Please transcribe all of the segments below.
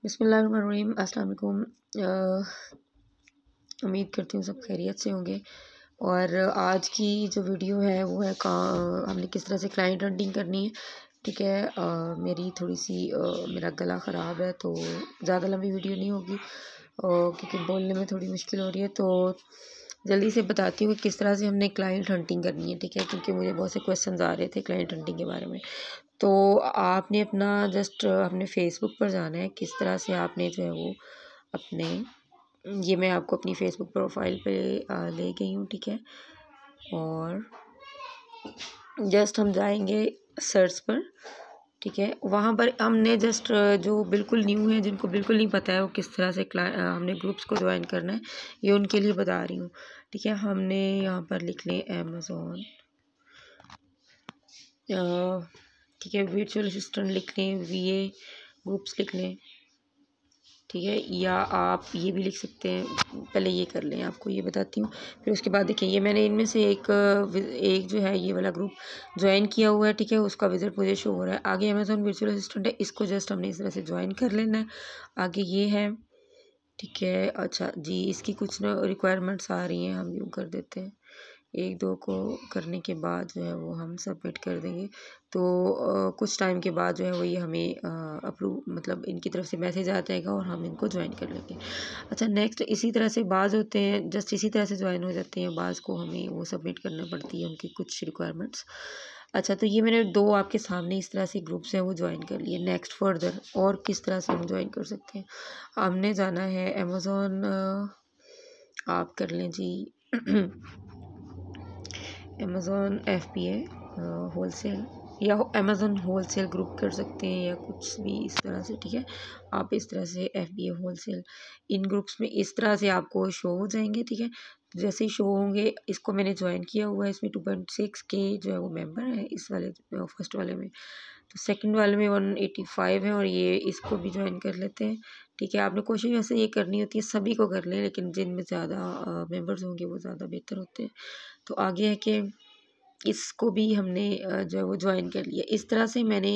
बिस्मिल्लाहिर्रहमानिर्रहीम। अस्सलाम वालेकुम। उम्मीद करती हूँ सब खैरियत से होंगे। और आज की जो वीडियो है वो है हमने किस तरह से क्लाइंट हंटिंग करनी है। ठीक है। मेरी थोड़ी सी मेरा गला ख़राब है तो ज़्यादा लंबी वीडियो नहीं होगी क्योंकि बोलने में थोड़ी मुश्किल हो रही है। तो जल्दी से बताती हूँ कि किस तरह से हमने क्लाइंट हंटिंग करनी है। ठीक है, क्योंकि मुझे बहुत से क्वेश्चंस आ रहे थे क्लाइंट हंटिंग के बारे में। तो आपने अपना जस्ट अपने फेसबुक पर जाना है। किस तरह से आपने जो है वो अपने ये मैं आपको अपनी फेसबुक प्रोफाइल पे ले गई हूँ। ठीक है, और जस्ट हम जाएंगे सर्च पर। ठीक है, वहाँ पर हमने जस्ट जो बिल्कुल न्यू है, जिनको बिल्कुल नहीं पता है वो किस तरह से हमने ग्रुप्स को ज्वाइन करना है, ये उनके लिए बता रही हूँ। ठीक है, हमने यहाँ पर लिख लें अमेज़ॉन। ठीक है, वर्चुअल असिस्टेंट लिख लें, वीए ग्रुप्स लिख लें। ठीक है, या आप ये भी लिख सकते हैं। पहले ये कर लें, आपको ये बताती हूँ, फिर उसके बाद देखिए ये मैंने इनमें से एक जो है ये वाला ग्रुप ज्वाइन किया हुआ है। ठीक है, उसका विजिट मुझे शो हो रहा है। आगे अमेज़ॉन वर्चुअल असिस्टेंट है, इसको जस्ट हमने इस तरह से ज्वाइन कर लेना है। आगे ये है। ठीक है, अच्छा जी, इसकी कुछ ना रिक्वायरमेंट्स आ रही हैं, हम यूँ कर देते हैं। एक दो को करने के बाद जो है वो हम सबमिट कर देंगे। तो कुछ टाइम के बाद जो है वो ये हमें अप्रूव मतलब इनकी तरफ से मैसेज आ जाएगा और हम इनको ज्वाइन कर लेंगे। अच्छा, नेक्स्ट इसी तरह से बाज़ होते हैं, जस्ट इसी तरह से ज्वाइन हो जाते हैं। बाज़ को हमें वो सबमिट करना पड़ती है उनकी कुछ रिक्वायरमेंट्स। अच्छा, तो ये मैंने दो आपके सामने इस तरह से ग्रुप्स हैं वो ज्वाइन कर लिए। नेक्स्ट फर्दर और किस तरह से हम ज्वाइन कर सकते हैं। हमने जाना है अमेज़ॉन, आप कर लें जी अमेज़ॉन FBA होलसेल, या अमेज़ॉन होलसेल ग्रुप कर सकते हैं, या कुछ भी इस तरह से। ठीक है, आप इस तरह से FBA होलसेल, इन ग्रुप्स में इस तरह से आपको शो हो जाएंगे। ठीक है, जैसे ही शो होंगे, इसको मैंने ज्वाइन किया हुआ है, इसमें 2.6 के जो है वो मेंबर है इस वाले फर्स्ट वाले में। तो सेकंड वाले में 185 है, और ये इसको भी ज्वाइन कर लेते हैं। ठीक है, आपने कोशिश वैसे ये करनी होती है सभी को कर लें, लेकिन जिनमें ज़्यादा मेंबर्स होंगे वो ज़्यादा बेहतर होते हैं। तो आगे है कि इसको भी हमने जो है वो ज्वाइन कर लिया। इस तरह से मैंने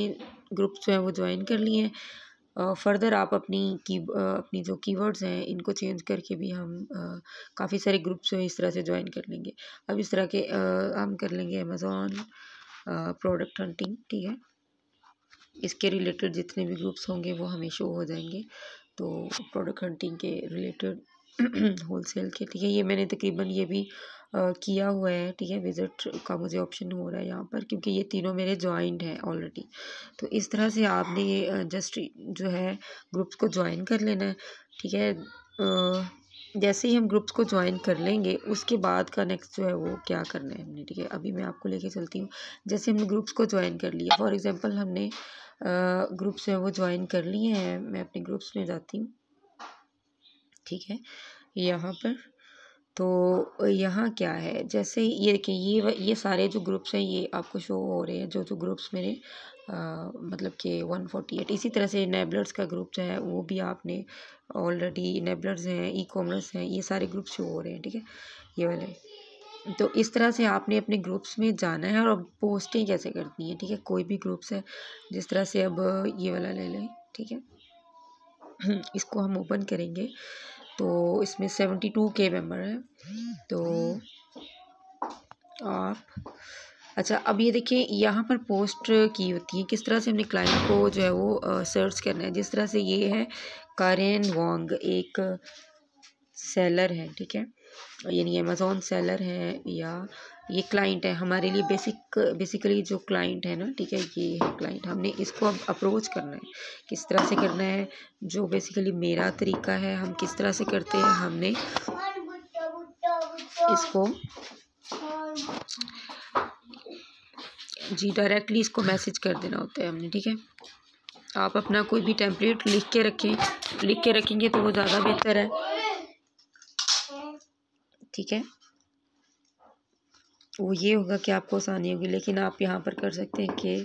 ग्रुप जो है वो ज्वाइन कर लिए हैं। फर्दर आप अपनी जो कीवर्ड्स हैं इनको चेंज करके भी हम काफ़ी सारे ग्रुप्स इस तरह से ज्वाइन कर लेंगे। अब इस तरह के हम कर लेंगे अमेज़ॉन प्रोडक्ट हंटिंग। ठीक है, इसके रिलेटेड जितने भी ग्रुप्स होंगे वो हमें शो हो जाएंगे। तो प्रोडक्ट हंटिंग के रिलेटेड होलसेल के। ठीक है, ये मैंने तकरीबन ये भी किया हुआ है। ठीक है, विज़िट का मुझे ऑप्शन हो रहा है यहाँ पर, क्योंकि ये तीनों मेरे जॉइंट हैं ऑलरेडी। तो इस तरह से आपने जस्ट जो है ग्रुप्स को ज्वाइन कर लेना है। ठीक है, जैसे ही हम ग्रुप्स को ज्वाइन कर लेंगे उसके बाद का नेक्स्ट जो है वो क्या करना है हमने। ठीक है, अभी मैं आपको लेके चलती हूँ। जैसे हमने ग्रुप्स को ज्वाइन कर लिया, फॉर एग्जांपल हमने ग्रुप्स है वो ज्वाइन कर लिए हैं। मैं अपने ग्रुप्स में जाती हूँ। ठीक है, यहाँ पर तो यहाँ क्या है, जैसे ये देखिए ये सारे जो ग्रुप्स हैं ये आपको शो हो रहे हैं, जो ग्रुप्स मेरे मतलब कि 148। इसी तरह से इनेबलर्स का ग्रुप जो है वो भी आपने ऑलरेडी, इनेबलर्स हैं, ई कॉमर्स हैं, ये सारे ग्रुप शो हो रहे हैं। ठीक है, ये वाले। तो इस तरह से आपने अपने ग्रुप्स में जाना है, और अब पोस्टें कैसे करनी है। ठीक है, कोई भी ग्रुप्स है, जिस तरह से अब ये वाला ले लें। ठीक है, इसको हम ओपन करेंगे तो इसमें 72 के मेंबर हैं। तो आप अच्छा, अब ये देखिए यहाँ पर पोस्ट की होती है, किस तरह से हमने क्लाइंट को जो है वो सर्च करना है। जिस तरह से ये है कारेन वांग, एक सेलर है। ठीक है, यानी अमेज़ॉन सेलर है, या ये क्लाइंट है हमारे लिए बेसिकली जो क्लाइंट है ना। ठीक है, ये है क्लाइंट। हमने इसको अब अप्रोच करना है। किस तरह से करना है, जो बेसिकली मेरा तरीका है, हम किस तरह से करते हैं, हमने इसको जी डायरेक्टली इसको मैसेज कर देना होता है हमने। ठीक है, आप अपना कोई भी टेम्पलेट लिख के रखेंगे तो वो ज़्यादा बेहतर है। ठीक है, वो ये होगा कि आपको आसानी होगी, लेकिन आप यहाँ पर कर सकते हैं कि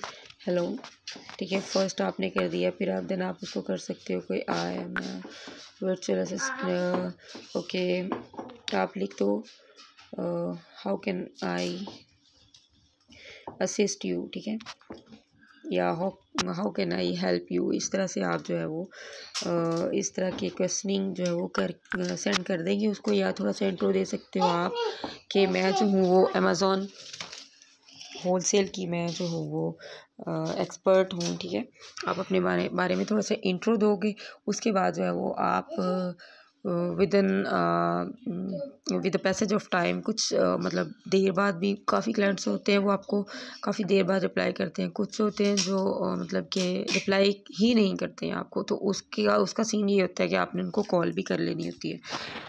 हेलो। ठीक है, फर्स्ट आपने कर दिया, फिर देन आप उसको कर सकते हो कोई I am virtual assistant. Okay, आप लिख दो how can I assist you. ठीक है, या how can I help you, इस तरह से आप जो है वो इस तरह के क्वेश्चनिंग जो है वो सेंड कर देंगे उसको। या थोड़ा सा इंट्रो दे सकते हो आप कि मैं जो हूँ वो अमेज़ॉन होलसेल की मैं जो हूँ वो एक्सपर्ट हूँ, ठीक है। आप अपने बारे में थोड़ा सा इंट्रो दोगे, उसके बाद जो है वो आप with the passage of time कुछ मतलब देर बाद भी काफ़ी क्लाइंट्स होते हैं वो आपको काफ़ी देर बाद रिप्लाई करते हैं, कुछ होते हैं जो मतलब कि रिप्लाई ही नहीं करते हैं आपको, तो उसका सीन ये होता है कि आपने उनको कॉल भी कर लेनी होती है।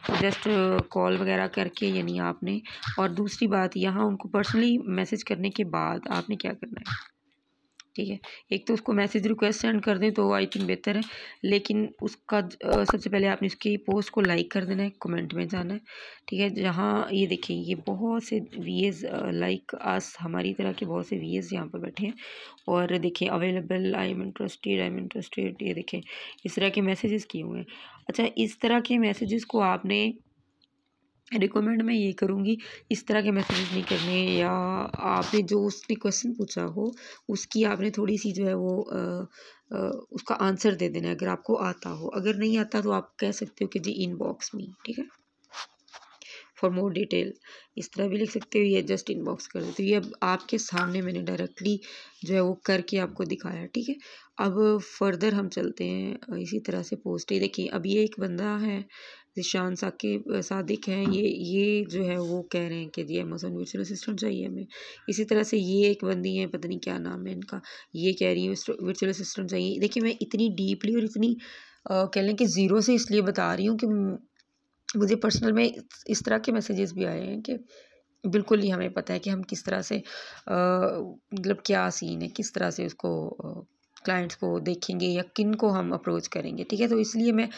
तो जस्ट कॉल वगैरह करके यानी आपने, और दूसरी बात यहाँ उनको पर्सनली मैसेज करने के बाद आपने क्या करना है, ठीक है। एक तो उसको मैसेज रिक्वेस्ट सेंड कर दें तो आई थिंक बेहतर है, लेकिन उसका सबसे पहले आपने उसकी पोस्ट को लाइक कर देना है, कमेंट में जाना है, ठीक है। जहाँ ये देखें ये बहुत से व्यूअर्स लाइक अस हमारी तरह के बहुत से व्यूअर्स यहाँ पर बैठे हैं, और देखें अवेलेबल, आई एम इंटरेस्टेड, ये देखें इस तरह के मैसेजेस किए हुए हैं। अच्छा, इस तरह के मैसेजेस को आपने रिकमेंड मैं ये करूँगी इस तरह के मैसेजेस नहीं करने, या आपने जो उसने क्वेश्चन पूछा हो उसकी आपने थोड़ी सी जो है वो उसका आंसर दे देना है अगर आपको आता हो। अगर नहीं आता तो आप कह सकते हो कि जी इनबॉक्स में, ठीक है, फॉर मोर डिटेल, इस तरह भी लिख सकते हो, ये जस्ट इनबॉक्स कर देते हो। ये अब आपके सामने मैंने डायरेक्टली जो है वो करके आपको दिखाया, ठीक है। अब फर्दर हम चलते हैं इसी तरह से पोस्ट ही देखिए। अब ये एक बंदा है ज़ीशान सादिक हैं, ये जो है वो कह रहे हैं कि जी अमेज़ॉन वर्चुअल असिस्टेंट चाहिए हमें। इसी तरह से ये एक बंदी है, पता नहीं क्या नाम है इनका, ये कह रही है वर्चुअल असिस्टेंट चाहिए। देखिए मैं इतनी डीपली और इतनी कह लें कि ज़ीरो से इसलिए बता रही हूँ कि मुझे पर्सनल में इस तरह के मैसेजेस भी आए हैं कि बिल्कुल ही हमें पता है कि हम किस तरह से मतलब क्या सीन है, किस तरह से उसको क्लाइंट्स को देखेंगे या किन को हम अप्रोच करेंगे, ठीक है। तो इसलिए मैं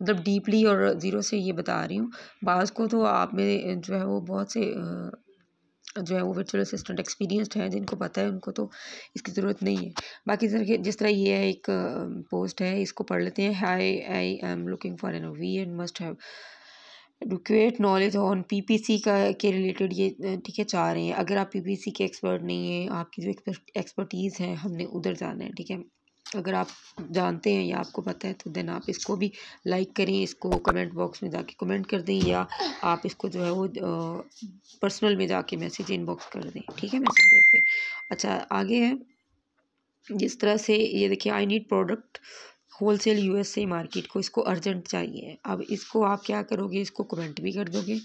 मतलब डीपली और ज़ीरो से ये बता रही हूँ। बाज़ को तो आप में जो है वो बहुत से जो है वो वर्चुअल असिस्टेंट एक्सपीरियंस्ड हैं, जिनको पता है उनको तो इसकी ज़रूरत नहीं है। बाकी जिस तरह ये है एक पोस्ट है, इसको पढ़ लेते हैं। Hi I am looking for an V and must have educate knowledge on PPC का के रिलेटेड ये ठीक है चाह रहे हैं। अगर आप पीपीसी के एक्सपर्ट नहीं हैं, आपकी जो एक्सपर्टीज़ है हमने उधर जाना है, ठीक है। अगर आप जानते हैं या आपको पता है तो देन आप इसको भी लाइक करें, इसको कमेंट बॉक्स में जाके कमेंट कर दें, या आप इसको जो है वो पर्सनल में जाके मैसेज इनबॉक्स कर दें, ठीक है, मैसेंजर पे। अच्छा आगे है, जिस तरह से ये देखिए I need product wholesale USA market को, इसको अर्जेंट चाहिए। अब इसको आप क्या करोगे, इसको कमेंट भी कर दोगे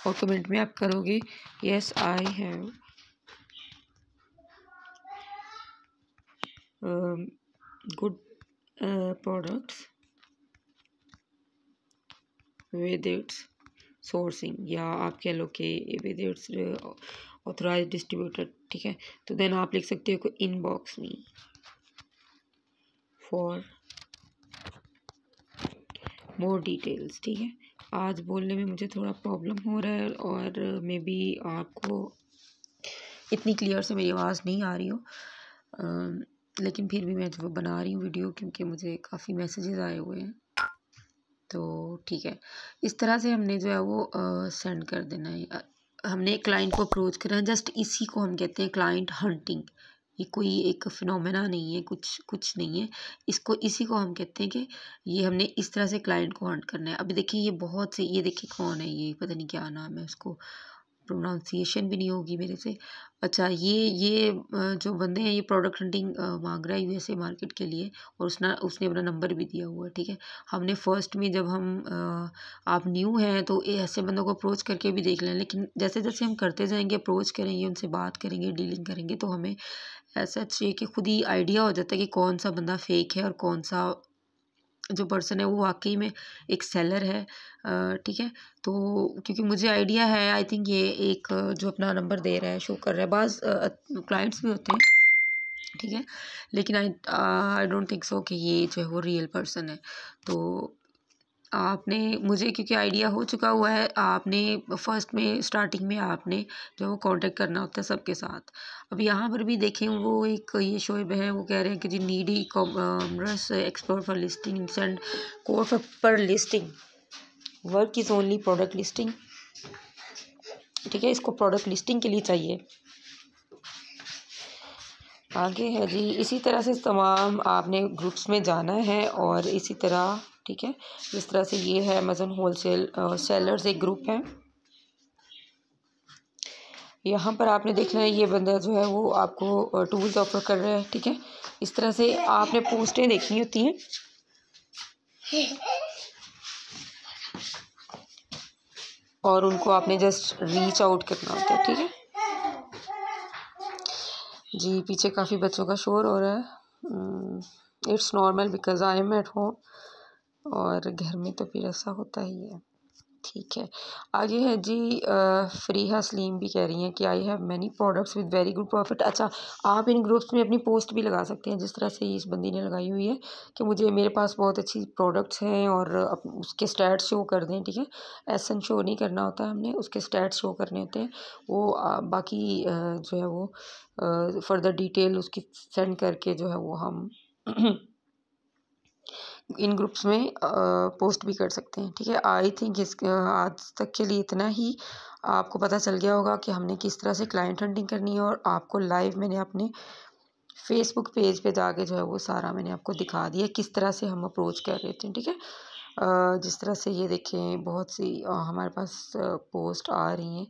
और कमेंट में आप करोगे yes I have good products with its sourcing, या आप कह लो कि विद इट्स ऑथराइज डिस्ट्रीब्यूटर, ठीक है। तो देन आप लिख सकते हो इनबॉक्स में फॉर मोर डिटेल्स, ठीक है। आज बोलने में मुझे थोड़ा प्रॉब्लम हो रहा है और मे बी आपको इतनी क्लियर से मेरी आवाज़ नहीं आ रही हो, लेकिन फिर भी मैं जो बना रही हूँ वीडियो क्योंकि मुझे काफ़ी मैसेजेस आए हुए हैं, तो ठीक है। इस तरह से हमने जो है वो सेंड कर देना है। हमने क्लाइंट को अप्रोच करना है, जस्ट इसी को हम कहते हैं क्लाइंट हंटिंग। ये कोई एक फिनोमेना नहीं है, कुछ नहीं है, इसको इसी को हम कहते हैं कि ये हमने इस तरह से क्लाइंट को हंट करना है। अभी देखिए ये बहुत से, ये देखिए कौन है, ये पता नहीं क्या नाम है, उसको प्रोनाउंसिएशन भी नहीं होगी मेरे से। अच्छा ये जो बंदे हैं ये प्रोडक्ट हंटिंग मांग रहा है यूएसए मार्केट के लिए, और उसने अपना नंबर भी दिया हुआ है, ठीक है। हमने फर्स्ट में जब हम आप न्यू हैं तो ऐसे बंदों को अप्रोच करके भी देख लें, लेकिन जैसे जैसे हम करते जाएंगे, अप्रोच करेंगे, उनसे बात करेंगे, डीलिंग करेंगे, तो हमें ऐसा चाहिए कि खुद ही आइडिया हो जाता है कि कौन सा बंदा फेक है और कौन सा जो पर्सन है वो वाकई में एक सेलर है, ठीक है। तो क्योंकि मुझे आइडिया है, आई थिंक ये एक जो अपना नंबर दे रहा है, शो कर रहा है, बाज़ क्लाइंट्स भी होते हैं, ठीक है, लेकिन आई डोंट थिंक सो कि ये जो है वो रियल पर्सन है। तो आपने मुझे क्योंकि आइडिया हो चुका हुआ है, आपने फर्स्ट में स्टार्टिंग में आपने जो वो कांटेक्ट करना होता है सबके साथ। अब यहाँ पर भी देखें, वो एक ये शोएब है, वो कह रहे हैं कि जी नीडी commerce expert for listing send code पर listing, work is only product listing, ठीक है। इसको प्रोडक्ट लिस्टिंग के लिए चाहिए। आगे है जी, इसी तरह से तमाम आपने ग्रुप्स में जाना है और इसी तरह, ठीक है। जिस तरह से ये है अमेज़न होलसेल सेलर्स एक ग्रुप है। यहाँ पर आपने देखना है ये बंदा जो है वो आपको टूल्स ऑफर कर रहा है, ठीक है। इस तरह से आपने पोस्टें देखनी होती हैं और उनको आपने जस्ट रीच आउट करना होता है, ठीक है जी। पीछे काफ़ी बच्चों का शोर हो रहा है। It's normal because I am at home और घर में तो फिर ऐसा होता ही है, ठीक है। आगे है जी, फ़रीहा सलीम भी कह रही हैं कि I have many products with very good profit. अच्छा, आप इन ग्रुप्स में अपनी पोस्ट भी लगा सकते हैं, जिस तरह से इस बंदी ने लगाई हुई है कि मुझे मेरे पास बहुत अच्छी प्रोडक्ट्स हैं और उसके स्टैट्स शो कर दें, ठीक है। एसन शो नहीं करना होता है हमने, उसके स्टैट्स शो करने होते हैं। वो बाकी जो है वो फर्दर डिटेल उसकी सेंड करके जो है वो हम इन ग्रुप्स में पोस्ट भी कर सकते हैं, ठीक है। आई थिंक इस आज तक के लिए इतना ही। आपको पता चल गया होगा कि हमने किस तरह से क्लाइंट हंटिंग करनी है और आपको लाइव मैंने अपने फेसबुक पेज पे जाके जो है वो सारा मैंने आपको दिखा दिया किस तरह से हम अप्रोच कर रहे थे, ठीक है। जिस तरह से ये देखें बहुत सी हमारे पास पोस्ट आ रही हैं,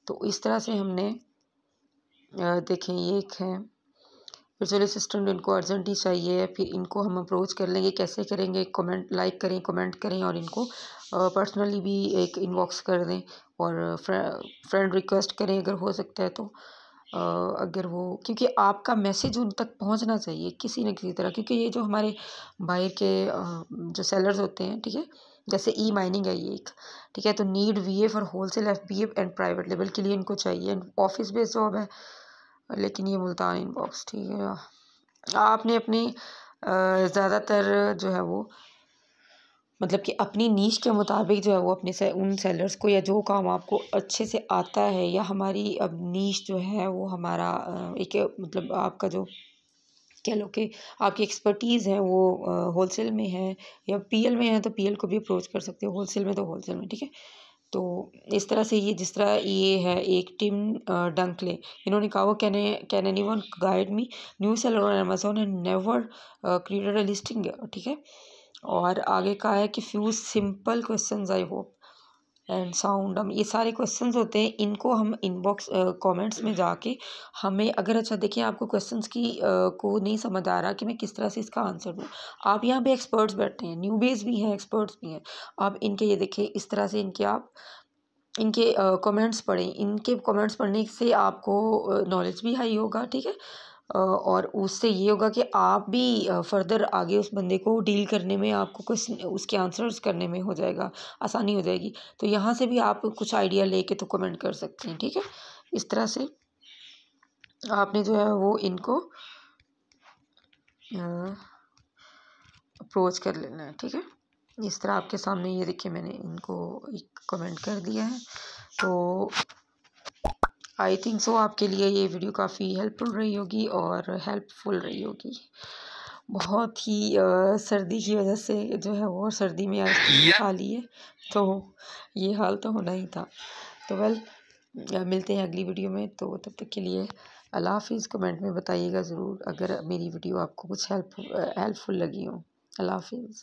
तो इस तरह से हमने देखें ये एक है वर्चुअल असिस्टेंट, इनको अर्जेंटली चाहिए, फिर इनको हम अप्रोच कर लेंगे। कैसे करेंगे? कमेंट लाइक करें, कमेंट करें और इनको पर्सनली भी एक इनबॉक्स कर दें और फ्रेंड रिक्वेस्ट करें अगर हो सकता है तो। अगर वो, क्योंकि आपका मैसेज उन तक पहुंचना चाहिए किसी न किसी तरह, क्योंकि ये जो हमारे बाहर के जो सेलर्स होते हैं, ठीक है, जैसे ई माइनिंग है ये एक, ठीक है, तो need वीए for wholesale FBA and private level के लिए इनको चाहिए। ऑफिस बेस्ड जॉब है लेकिन ये मुल्तान इनबॉक्स, ठीक है। आपने अपनी ज़्यादातर जो है वो मतलब कि अपनी नीश के मुताबिक जो है वो अपने से उन सेलर्स को, या जो काम आपको अच्छे से आता है, या हमारी अब नीश जो है वो हमारा एक मतलब आपका जो कह लो कि आपकी एक्सपर्टीज़ है वो होलसेल में है या पीएल में है, तो पीएल को भी अप्रोच कर सकते हो, होलसेल में तो होलसेल में, ठीक है। तो इस तरह से ये जिस तरह ये है एक टीम डंकले, इन्होंने कहा वो can anyone guide me new seller on Amazon and never created a listing, ठीक है। और आगे का है कि few simple questions I hope and sound, हम ये सारे क्वेश्चंस होते हैं, इनको हम इनबॉक्स कमेंट्स में जाके हमें अगर, अच्छा देखिए आपको क्वेश्चंस की को नहीं समझ आ रहा कि मैं किस तरह से इसका आंसर दूँ, आप यहाँ पे एक्सपर्ट्स बैठे हैं, न्यूबीज भी हैं, एक्सपर्ट्स भी हैं, आप इनके ये देखिए इस तरह से इनके आप इनके कमेंट्स पढ़ें। इनके कमेंट्स पढ़ने से आपको नॉलेज भी हाई होगा, ठीक है। और उससे ये होगा कि आप भी फर्दर आगे उस बंदे को डील करने में आपको कुछ उसके आंसर्स करने में हो जाएगा, आसानी हो जाएगी। तो यहाँ से भी आप कुछ आइडिया लेके तो कमेंट कर सकते हैं, ठीक है। इस तरह से आपने जो है वो इनको अप्रोच कर लेना है, ठीक है। इस तरह आपके सामने ये देखिए मैंने इनको एक कमेंट कर दिया है। तो आई थिंक सो आपके लिए ये वीडियो काफ़ी हेल्पफुल रही होगी और हेल्पफुल रही होगी। बहुत ही सर्दी की वजह से जो है वो सर्दी में आइसक्रीम खा ली है, तो ये हाल तो होना ही था। तो वेल मिलते हैं अगली वीडियो में, तो तब तक के लिए अल्लाह हाफिज़। कमेंट में बताइएगा ज़रूर अगर मेरी वीडियो आपको कुछ हेल्पफुल लगी हो। अल्लाह हाफिज़।